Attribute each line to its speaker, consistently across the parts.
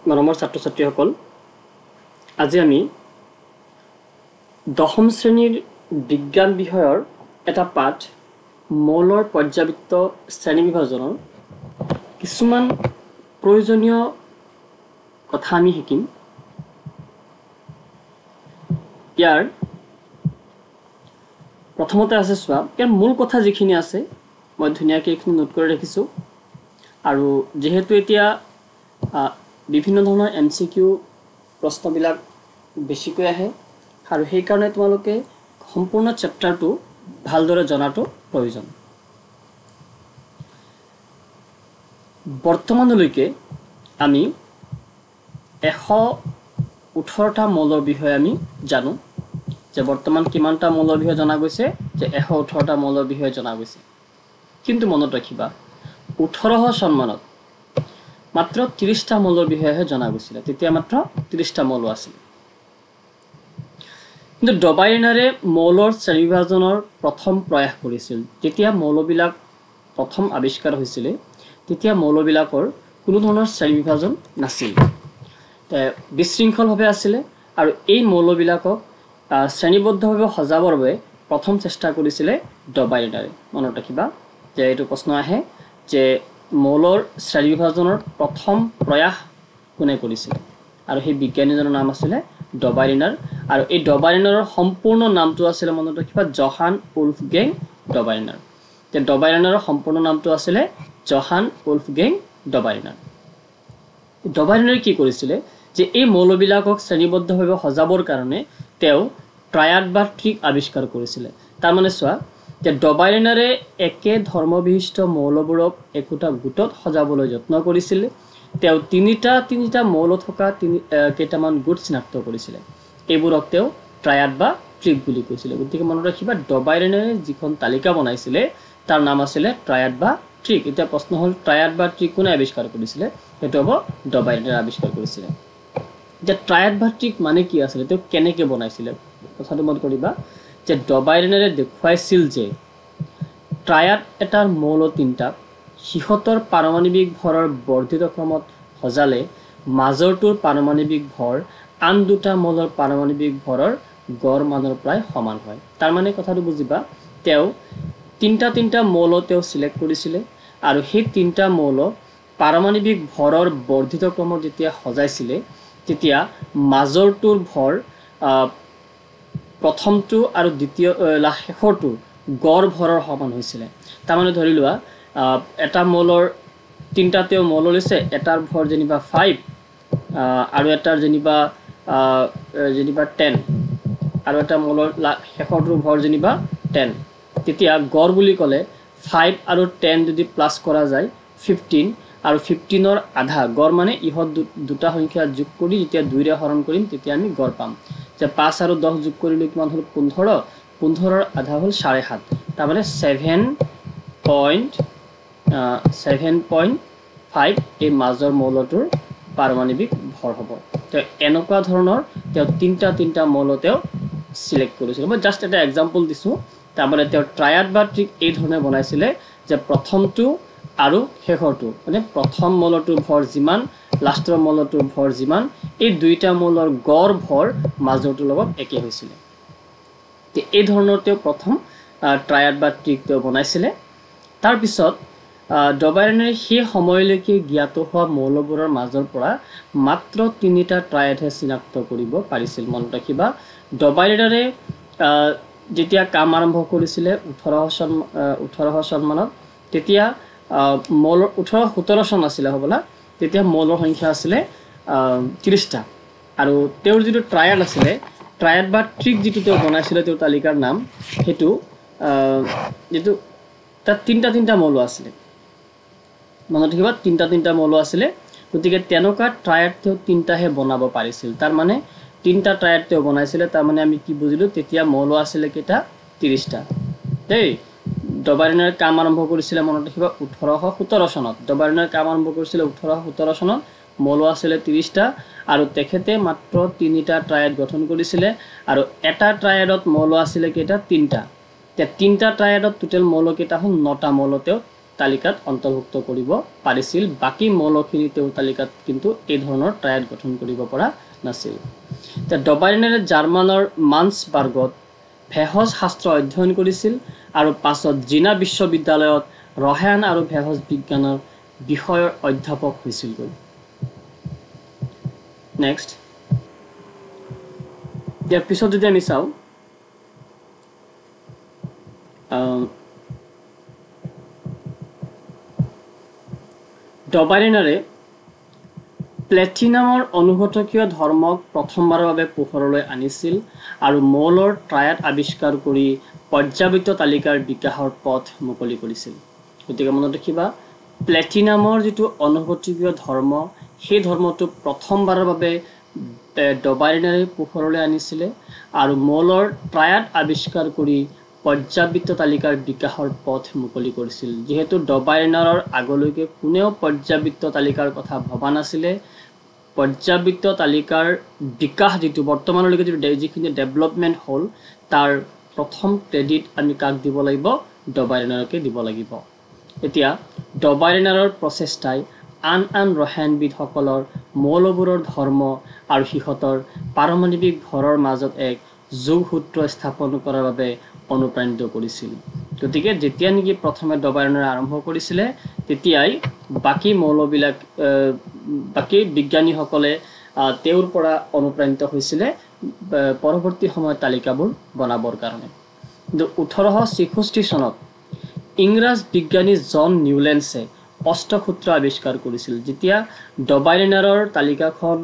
Speaker 1: মৰমৰ ছাত্ৰ-ছাত্ৰীসকল, আজি আমি দশম শ্ৰেণীৰ বিজ্ঞান বিষয়ৰ এটা পাঠ মৌলৰ পৰ্যাবৃত্ত শ্ৰেণীবিভাজনৰ কিছুমান প্ৰয়োজনীয় কথা আমি শিকিম। ইয়াৰ প্ৰথমতে আছে চোৱা, ইয়াৰ মূল কথা যিখিনি আছে মই ধুনীয়াকৈ এইখিনি নোট কৰি ৰাখিছোঁ। আৰু যেহেতু এতিয়া বিভিন্ন ধৰণৰ MCQ প্ৰশ্নবিলাক বেছিকৈ আহে আৰু সেইকাৰণে তোমালোকে সম্পূৰ্ণ চেপ্টাৰটো ভালদৰে জনাটো প্ৰয়োজন। বৰ্তমানলৈকে আমি 118টা মৌলৰ বিষয়ে আমি জানো যে বৰ্তমান কিমানটা মৌলৰ বিষয়ে জনা গৈছে, যে 118টা মৌলৰ বিষয়ে জনা গৈছে। কিন্তু মনত ৰাখিবা 1800 চনমানত মাত্ৰ 30টা মৌলৰ বিষয়েহে জনা গৈছিল। তেতিয়া মাত্ৰ 30টা মৌল আছিল। কিন্তু ডবাইনাৰে মৌলৰ শ্ৰেণীবিভাজনৰ প্ৰথম প্ৰয়াস কৰিছিল। যেতিয়া মৌলবিলাক প্ৰথম আৱিষ্কাৰ হৈছিল তেতিয়া মৌলবিলাকৰ কোনো ধৰণৰ শ্ৰেণীবিভাজন নাছিল, বিশৃংখলভাৱে আছিলে। আৰু এই মৌলবিলাকক শ্ৰেণীবদ্ধভাৱে সজাবৰ বাবে প্ৰথম চেষ্টা কৰিছিলে ডবাইনাৰে। মনত ৰাখিবা যে এইটো প্ৰশ্ন আহে যে মৌলৰ শ্ৰেণীবিভাজনৰ প্ৰথম প্ৰয়াস কোনে কৰিছিল, আৰু সেই বিজ্ঞানীজনৰ নাম আছিলে ডবাইনাৰ। আৰু এই ডবাইনাৰৰ সম্পূৰ্ণ নামটো আছিলে, মনত ৰাখিবা, জহান উলফগেং ডবাইনাৰ। যে ডবাইনাৰৰ সম্পূৰ্ণ নামটো আছিলে জহান উলফগেং ডবাইনাৰ। ডবাইনাৰে কি কৰিছিলে যে এই মৌলবিলাকক শ্ৰেণীবদ্ধভাৱে সজাবৰ কাৰণে তেওঁ ট্ৰায়াড বা ট্ৰিক আৱিষ্কাৰ কৰিছিলে। তাৰমানে চোৱা যে ডবাইনাৰে একে ধৰ্মবিশিষ্ট মৌলবোৰক একোটা গোটত সজাবলৈ যত্ন কৰিছিলে। তেওঁ তিনিটা মৌল থকা কেইটামান গোট চিনাক্ত কৰিছিলে। এইবোৰক তেওঁ ট্ৰায়াড বা ট্ৰিক বুলি কৈছিলে। গতিকে মনত ৰাখিবা ডবাইনাৰে যিখন তালিকা বনাইছিলে তাৰ নাম আছিলে ট্ৰায়াড বা ট্ৰিক। এতিয়া প্ৰশ্ন হ'ল ট্ৰায়াড বা ট্ৰিক কোনে আৱিষ্কাৰ কৰিছিলে? সেইটো হ'ব ডবাইনাৰে আৱিষ্কাৰ কৰিছিলে। এতিয়া ট্ৰায়াড বা ট্ৰিক মানে কি আছিলে, তেওঁ কেনেকৈ বনাইছিলে কথাটো মনত কৰিবা যে ডবাইনাৰে দেখুৱাইছিল যে ট্ৰায়াড এটাৰ মৌল তিনিটাক সিহঁতৰ পাৰমাণৱিক ভৰৰ বৰ্ধিত ক্ৰমত সজালে মাজৰটোৰ পাৰমাণৱিক ভৰ আন দুটা মৌলৰ পাৰমাণৱিক ভৰৰ গড় মানৰ প্ৰায় সমান হয়। তাৰমানে কথাটো বুজিবা, তেওঁ তিনিটা মৌল তেওঁ চিলেক্ট কৰিছিলে আৰু সেই তিনিটা মৌল পাৰমাণৱিক ভৰৰ বৰ্ধিত ক্ৰমত যেতিয়া সজাইছিলে তেতিয়া মাজৰটোৰ ভৰ প্ৰথমটো আৰু শেষৰটো গড় ভৰৰ সমান হৈছিলে। তাৰমানে ধৰি লোৱা এটা মৌলৰ তিনিটা তেওঁ মৌল লৈছে, এটাৰ ভৰ যেনিবা 5 আৰু এটাৰ যেনিবা 10 আৰু এটা মৌলৰ শেষৰটোৰ ভৰ যেনিবা 10। তেতিয়া গড় বুলি ক'লে 5 আৰু 10 যদি প্লাছ কৰা যায় 15, আৰু 15ৰ আধা গড় মানে ইহঁত দুটা সংখ্যা যোগ কৰি যেতিয়া 2ৰে হৰণ কৰিম তেতিয়া আমি গড় পাম। যে 5 আৰু 10 যোগ কৰিলে কিমান হ'ল? 15। 15ৰ আধা হ'ল 7.5, তাৰমানে 7.5 এই মাজৰ মৌলটোৰ পাৰমাণৱিক ভৰ হ'ব। তেওঁ এনেকুৱা ধৰণৰ তেওঁ তিনিটা মৌল তেওঁ চিলেক্ট কৰিছিলে। মই জাষ্ট এটা এক্সাম্পল দিছোঁ। তাৰমানে তেওঁ ট্ৰায়াড বা ট্ৰিক এই ধৰণে বনাইছিলে যে প্ৰথমটো আৰু শেষৰটো, মানে প্ৰথম মৌলটোৰ ভৰ যিমান, লাষ্টৰ মৌলটোৰ ভৰ যিমান, এই দুইটা মৌলৰ গড় ভৰ মাজৰটোৰ লগত একে হৈছিলে। এই ধৰণৰ তেওঁ প্ৰথম ট্ৰায়াড বা ট্ৰিক তেওঁ বনাইছিলে। তাৰপিছত ডবাইনাৰে সেই সময়লৈকে জ্ঞাত হোৱা মৌলবোৰৰ মাজৰ পৰা মাত্ৰ 3টা ট্ৰায়াডহে চিনাক্ত কৰিব পাৰিছিল। মনত ৰাখিবা ডবাইনাৰে যেতিয়া কাম আৰম্ভ কৰিছিলে 1800 চনমানত, তেতিয়া মৌলৰ 1817 চন আছিলে হ'বলা, তেতিয়া মৌলৰ সংখ্যা আছিলে 30টা। আৰু তেওঁৰ যিটো ট্ৰায়াড আছিলে, ট্ৰায়াড বা ট্ৰিক যিটো তেওঁ বনাইছিলে তেওঁৰ তালিকাৰ নাম, সেইটো যিটো তাত তিনিটা মৌল আছিলে। মনত ৰাখিবা তিনিটা মৌল আছিলে। গতিকে তেনেকুৱা ট্ৰায়াড তেওঁ 3টাহে বনাব পাৰিছিল। তাৰমানে 3টা ট্ৰায়াড তেওঁ বনাইছিলে। তাৰমানে আমি কি বুজিলোঁ, তেতিয়া মৌল আছিলে কেইটা? 30টা। দেই ডবাইনাৰে কাম আৰম্ভ কৰিছিলে মনত ৰাখিবা 1817 চনত। ডবাইনাৰে কাম আৰম্ভ কৰিছিলে 1817 চনত, মৌল আছিলে 30টা আৰু তেখেতে মাত্ৰ 3টা ট্ৰায়াড গঠন কৰিছিলে। আৰু এটা ট্ৰায়াডত মৌল আছিলে কেইটা? 3টা। এতিয়া 3টা ট্ৰায়াডত টোটেল মৌল কেইটা হ'ল 9টা মৌল তেওঁ তালিকাত অন্তৰ্ভুক্ত কৰিব পাৰিছিল বাকি মৌলখিনি তেওঁ তালিকাত কিন্তু এই ধৰণৰ ট্ৰায়াড গঠন কৰিব পৰা নাছিল ডবাইনেৰে জাৰ্মানৰ মানছবাৰ্গত ভেষজ শাস্ত্ৰ অধ্যয়ন কৰিছিল আৰু পাছত জিনা বিশ্ববিদ্যালয়ত ৰসায়ন আৰু ভেষজ বিজ্ঞানৰ বিষয়ৰ অধ্যাপক হৈছিল নেক্সট ইয়াৰ পিছত যদি আমি চাওঁ ডবাইনেৰে প্লেটিনামৰ অনুঘটকীয় ধৰ্মক প্ৰথমবাৰৰ বাবে পোহৰলৈ আনিছিল আৰু মৌলৰ ট্ৰায়াড আৱিষ্কাৰ কৰি পৰ্যাবৃত্ত তালিকাৰ বিকাশৰ পথ মুকলি কৰিছিল গতিকে মনত ৰাখিবা প্লেটিনামৰ যেটো অনুঘটকীয় ধৰ্ম সেই ধৰ্মটো প্ৰথমবাৰৰ বাবে ডবাইনেৰে পোহৰলৈ আনিছিল আৰু মৌলৰ ট্ৰায়াড আৱিষ্কাৰ কৰি পৰ্যাবৃত্ত তালিকাৰ বিকাশৰ পথ মুকলি কৰিছিল যেহেতু ডবাইনেৰৰ আগলৈকে কোনেও পৰ্যাবৃত্ত তালিকাৰ কথা ভবা নাছিল পৰ্যাবৃত্ত তালিকাৰ বিকাশ যেটো বৰ্তমানলৈকে যিখিনি ডেভেলপমেন্ট হল তাৰ প্ৰথম ক্ৰেডিট আমি কাক দিব লাগিব ডবাইনেৰকে দিব লাগিব এতিয়া ডবাইনেৰৰ প্ৰচেষ্টাই আন ৰসায়নবিদসকলৰ মৌলবোৰৰ ধৰ্ম আৰু হিহতৰ পাৰমাণৱিক ভৰৰ মাজত এক যোগসূত্ৰ স্থাপন কৰাৰ বাবে অনুপ্ৰাণিত কৰিছিল গতিকে যেতিয়া নেকি প্ৰথমে ডবাইনেৰে আৰম্ভ কৰিছিল তেতিয়াই বাকি মৌলবিলাক বাকি বিজ্ঞানীসকলে তেওঁৰ পৰা অনুপ্ৰাণিত হৈছিল পৰৱৰ্তী সময়ত তালিকাবোৰ বনাবৰ কাৰণে কিন্তু 1866 চনত ইংৰাজ বিজ্ঞানী জন নিউলেন্সে অষ্টসূত্ৰ আৱিষ্কাৰ কৰিছিল যেতিয়া ডবাইনেৰৰ তালিকাখন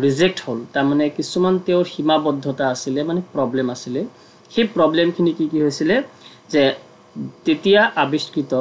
Speaker 1: ৰিজেক্ট হল তাৰ মানে কিছুমান তেওঁৰ সীমাবদ্ধতা আছিল মানে প্ৰবলেম আছিল সেই প্ৰবলেমখিনি কি হৈছিল যে তেতিয়া আৱিষ্কৃত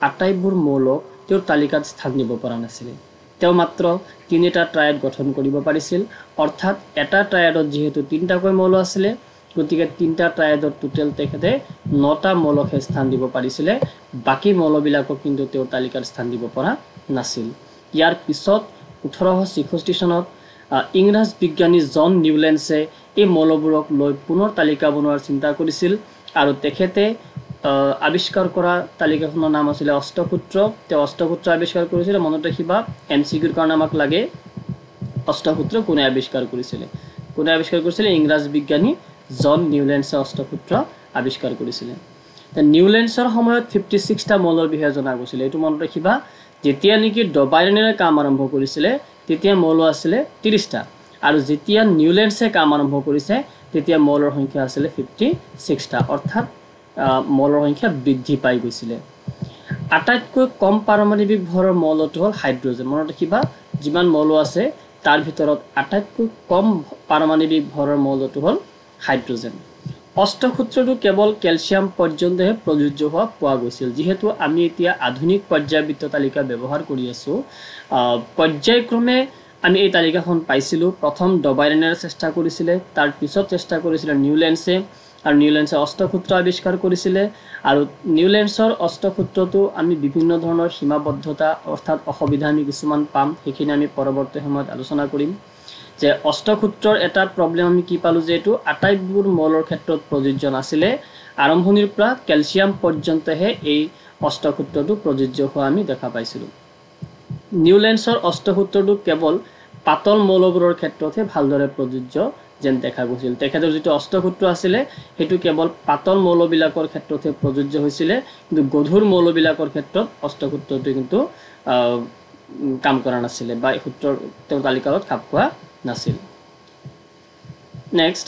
Speaker 1: আটাইবোৰ মৌলক তেওঁৰ তালিকাত স্থান দিব পৰা নাছিল তেওঁ মাত্ৰ তিনিটা ট্ৰায়াড গঠন কৰিব পাৰিছিল অৰ্থাৎ এটা ট্ৰায়াডত যেহেতু তিনিটাকৈ মৌল আছিল গতিকে তিনিটা ট্ৰায়াডত টোটাল তেখেতে 9টা মৌলক স্থান দিব পাৰিছিল বাকি মৌলবিলাকক কিন্তু তেওঁৰ তালিকাত স্থান দিব পৰা নাছিল ইয়াৰ পিছত 1866 চনত ইংৰাজ বিজ্ঞানী জন নিউলেন্সে এই মৌলবোৰক লৈ পুনৰ তালিকা বনোৱাৰ চিন্তা কৰিছিল আৰু তেখেতে আৱিষ্কাৰ কৰা তালিকাখনৰ নাম আছিল অষ্টসূত্ৰ তেওঁ অষ্টসূত্ৰ আৱিষ্কাৰ কৰিছিল মনত ৰাখিবা এমসিকিউৰ কাৰণে আমাক লাগে অষ্টসূত্ৰ কোনে আৱিষ্কাৰ কৰিছিল ইংৰাজ বিজ্ঞানী জন নিউলেন্সে অষ্টসূত্ৰ আৱিষ্কাৰ কৰিছিল নিউলেন্সৰ সময়ত 56টা মৌলৰ বিষয়ে জনা গৈছিল এটো মনত ৰাখিবা যেতিয়া নেকি ডবাইনেৰে কাম আৰম্ভ কৰিছিল তেতিয়া মৌল আছিল 30টা আৰু যেতিয়া নিউলেন্সে কাম আৰম্ভ কৰিছে তেতিয়া মৌলৰ সংখ্যা আছিল 56টা অৰ্থাৎ মৌলৰ সংখ্যা বৃদ্ধি পাই গৈছিল আটাইতকৈ কম পাৰমাণৱিক ভৰৰ মৌলটো হল হাইড্ৰোজেন মনত ৰাখিবা যিমান মৌল আছে তাৰ ভিতৰত আটাইতকৈ কম পাৰমাণৱিক ভৰৰ মৌলটো হল হাইড্ৰোজেন অষ্টসূত্ৰটো কেৱল ক্যালসিয়াম পৰ্যন্তহে প্ৰযোজ্য হোৱা পোৱা গৈছিল যেহেতু আমি এতিয়া আধুনিক পৰ্যায়বৃত্ত তালিকা ব্যৱহাৰ কৰি আছো পৰ্যায়ক্ৰমে আমি এই তালিকাখন পাইছিলো প্ৰথম ডবাইনেৰে চেষ্টা কৰিছিল তাৰ পিছত চেষ্টা কৰিছিল নিউলেন্সে আৰু নিউলেন্সে অষ্টসূত্ৰ আৱিষ্কাৰ কৰিছিল আৰু নিউলেন্সৰ অষ্টসূত্ৰটো আমি বিভিন্ন ধৰণৰ সীমাবদ্ধতা অৰ্থাৎ অসুবিধা আমি কিছুমান পাম সেইখিনি আমি পৰৱৰ্তী সময়ত আলোচনা কৰিম যে অষ্টসূত্ৰৰ এটা প্ৰবলেম আমি কি পালো যে এটো আটাইবোৰ মৌলৰ ক্ষেত্ৰত প্ৰযোজ্য নাছিল আৰম্ভণিৰ পৰা ক্যালসিয়াম পৰ্যন্তহে এই অষ্টসূত্ৰটো প্ৰযোজ্য হোৱা আমি দেখা পাইছিলো নিউলেন্সৰ অষ্টসূত্ৰটো কেৱল পাতল মৌলবোৰৰ ক্ষেত্ৰতহে ভালদৰে প্ৰযোজ্য যেন দেখা গৈছিল তেখেতৰ যেটো অষ্টসূত্ৰ আছিল হেতু কেৱল পাতল মৌলবিলাকৰ ক্ষেত্ৰতহে প্ৰযোজ্য হৈছিল কিন্তু গধুৰ মৌলবিলাকৰ ক্ষেত্ৰত অষ্টসূত্ৰটো কিন্তু কাম কৰা নাছিল বা এই সূত্ৰৰ তেওঁৰ তালিকাত খাপ খোৱা নাছিল নেক্সট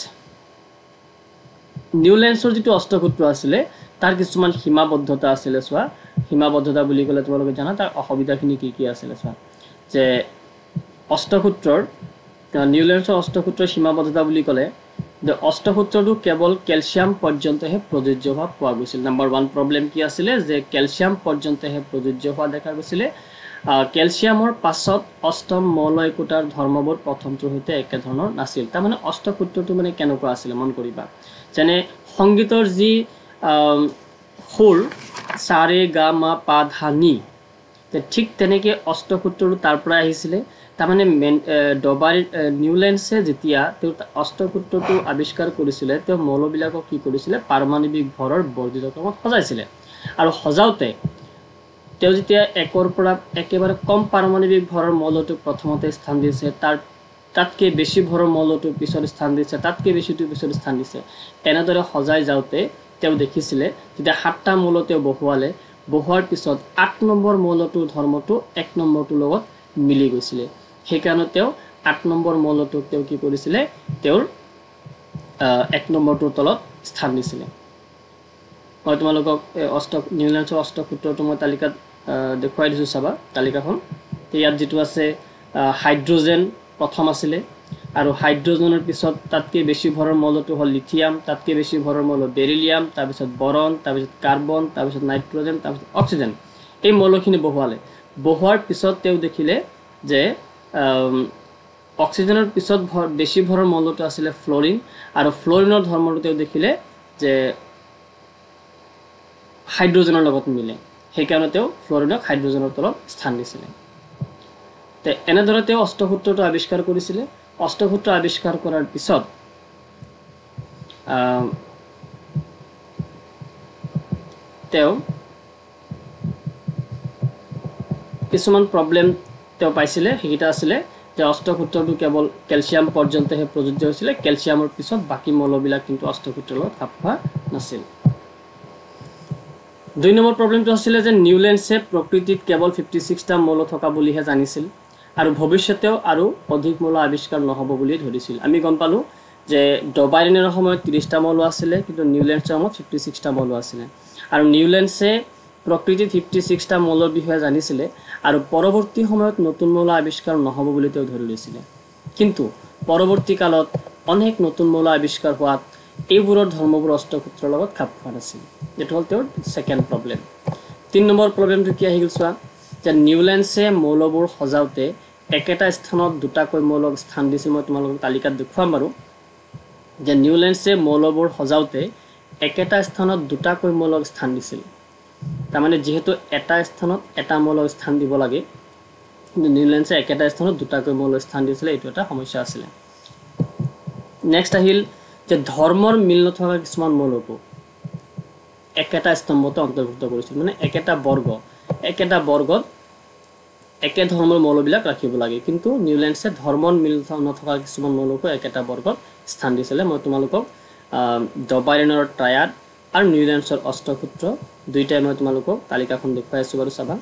Speaker 1: নিউলেন্সৰ যেটো অষ্টসূত্ৰ আছিল তাৰ কিছুমান সীমাবদ্ধতা আছিল সোৱা সীমাবদ্ধতা বুলি কলে তোমালোকে জানা তাৰ অসুবিধাখিনি কি আছিল সোৱা যে অষ্টসূত্ৰৰ নিউলেন্সৰ অষ্টসূত্ৰৰ সীমাবদ্ধতা বুলি কলে যে অষ্টসূত্ৰটো কেৱল ক্যালসিয়াম পৰ্যন্তহে প্ৰযোজ্য হোৱা পোৱা গৈছিল নাম্বাৰ 1 প্ৰবলেম কি আছিল যে ক্যালসিয়াম পৰ্যন্তহে প্ৰযোজ্য হোৱা দেখা গৈছিল ক্যালসিয়ামৰ পাছত অষ্টম মৌল একোটাৰ ধৰ্মবোৰ প্ৰথমটোৰ সৈতে একে ধৰণৰ নাছিল তাৰ মানে অষ্টসূত্ৰটো মানে কেনেকুৱা আছিল মন কৰিবা যেনে সংগীতৰ যি সুৰ সাৰে গা মা পা ধা নি ঠিক তেনেকে অষ্টসূত্ৰটো তাৰ পৰা আহিছিল তাৰ মানে নিউলেন্সে যেতিয়া তেওঁ অষ্টসূত্ৰটো আৱিষ্কাৰ কৰিছিল তেওঁ মৌলবিলাকক কি কৰিছিল পাৰমাণৱিক ভৰৰ বৰ্ধিত ক্ৰমত সজাইছিল আৰু সজাওতে তেওঁ যেতিয়া একৰ পৰা একেবাৰে কম পাৰমাণৱিক ভৰৰ মৌলটোক প্ৰথমতে স্থান দিছে, তাতকৈ বেছি ভৰৰ মৌলটোক পিছত স্থান দিছে, তাতকৈ বেছিটো পিছত স্থান দিছে, এনেদৰে সজাই যাওঁতে তেওঁ দেখিছিলে যেতিয়া 7টা মৌল তেওঁ বহুৱাৰ পিছত 8 নম্বৰ মৌলটোৰ ধৰ্মটো 1 নম্বৰটোৰ লগত মিলি গৈছিলে। সেইকাৰণে তেওঁ 8 নম্বৰ মৌলটোক তেওঁ কি কৰিছিলে, তেওঁৰ 1 নম্বৰটোৰ তলত স্থান দিছিলে। মই তোমালোকক নিউল্যান্ডছৰ অষ্টক সূত্ৰটো মই তালিকাত দেখুৱাই দিছোঁ, চাবা তালিকাখন। ইয়াত যিটো আছে হাইড্ৰজেন প্ৰথম আছিলে, আৰু হাইড্ৰজেনৰ পিছত তাতকৈ বেছি ভৰৰ মৌলটো হ'ল লিথিয়াম, তাতকৈ বেছি ভৰৰ মৌল বেৰিলিয়াম, তাৰপিছত বৰন, তাৰপিছত কাৰ্বন, তাৰপিছত নাইট্ৰজেন, তাৰপিছত অক্সিজেন। এই মৌলখিনি বহুৱাৰ পিছত তেওঁ দেখিলে যে অক্সিজেনৰ পিছত বেছি ভৰৰ মৌলটো আছিলে ফ্লৰিন, আৰু ফ্লৰিনৰ ধৰ্মটো তেওঁ দেখিলে যে হাইড্ৰজেনৰ লগত মিলে। সেইকাৰণে তেওঁ ফ্লৰিনক হাইড্ৰজেনৰ তলত স্থান দিছিলে। এনেদৰে তেওঁ অষ্টসূত্ৰটো আৱিষ্কাৰ কৰিছিলে। অষ্টসূত্ৰ আৱিষ্কাৰ কৰাৰ পিছত তেওঁ কিছুমান প্ৰব্লেম তেওঁ পাইছিলে। সেইকেইটা আছিলে যে অষ্টসূত্ৰটো কেৱল কেলছিয়াম পৰ্যন্তহে প্ৰযোজ্য হৈছিলে, কেলছিয়ামৰ পিছত বাকী মৌলবিলাক কিন্তু অষ্টসূত্ৰৰ লগত খাপ খোৱা নাছিল। 2 নম্বৰ প্ৰব্লেমটো আছিলে যে নিউল্যান্ডছে প্ৰকৃতিত কেৱল 56টা মৌল থকা বুলিহে জানিছিল, আৰু ভৱিষ্যতেও আৰু অধিক মৌল আৱিষ্কাৰ নহ'ব বুলি ধৰিছিল। আমি গম পালোঁ যে ডবাইৰেনৰ সময়ত 30টা মৌল আছিলে, কিন্তু নিউল্যান্ডছৰ সময়ত 56টা মৌল আছিলে। আৰু নিউল্যান্ডছে প্ৰকৃতিত 56টা মৌলৰ বিষয়ে জানিছিলে, আৰু পৰৱৰ্তী সময়ত নতুন মৌল আৱিষ্কাৰ নহ'ব বুলি তেওঁ ধৰি লৈছিলে। কিন্তু পৰৱৰ্তী কালত অনেক নতুন মৌল আৱিষ্কাৰ হোৱাত এইবোৰৰ ধৰ্মবোৰ অষ্টসূত্ৰৰ লগত খাপ খোৱা নাছিল। এইটো হ'ল তেওঁৰ 2nd প্ৰব্লেম। 3 নম্বৰ প্ৰব্লেমটো কি আহিল চোৱা, যে নিউল্যান্ডছে মৌলবোৰ সজাওঁতে একেটা স্থানত দুটাকৈ মৌলক স্থান দিছিল। মই তোমালোকক তালিকাত দেখুৱাম বাৰু যে নিউল্যান্ডছে মৌলবোৰ সজাওঁতে একেটা স্থানত দুটাকৈ মৌলক স্থান দিছিল। তাৰমানে যিহেতু এটা স্থানত এটা মৌলক স্থান দিব লাগে, কিন্তু নিউল্যান্ডছে একেটা স্থানত দুটাকৈ মৌলক স্থান দিছিলে। এইটো এটা সমস্যা আছিলে। নেক্সট আহিল যে ধৰ্মৰ মিল নথকা কিছুমান মৌলকো একেটা স্তম্ভতে অন্তৰ্ভুক্ত কৰিছিল। মানে একেটা বৰ্গত একে ধৰ্মৰ মৌলবিলাক ৰাখিব লাগে, কিন্তু নিউল্যান্ডছে ধৰ্মৰ মিল নথকা কিছুমান মৌলকো একেটা বৰ্গত স্থান দিছিলে। মই তোমালোকক ডবাইৰেনৰ ট্ৰায়াড আৰু নিউল্যান্ডছৰ অষ্টসূত্ৰ দুইটাই মই তোমালোকক তালিকাখন দেখুৱাই আছোঁ বাৰু, চাবা।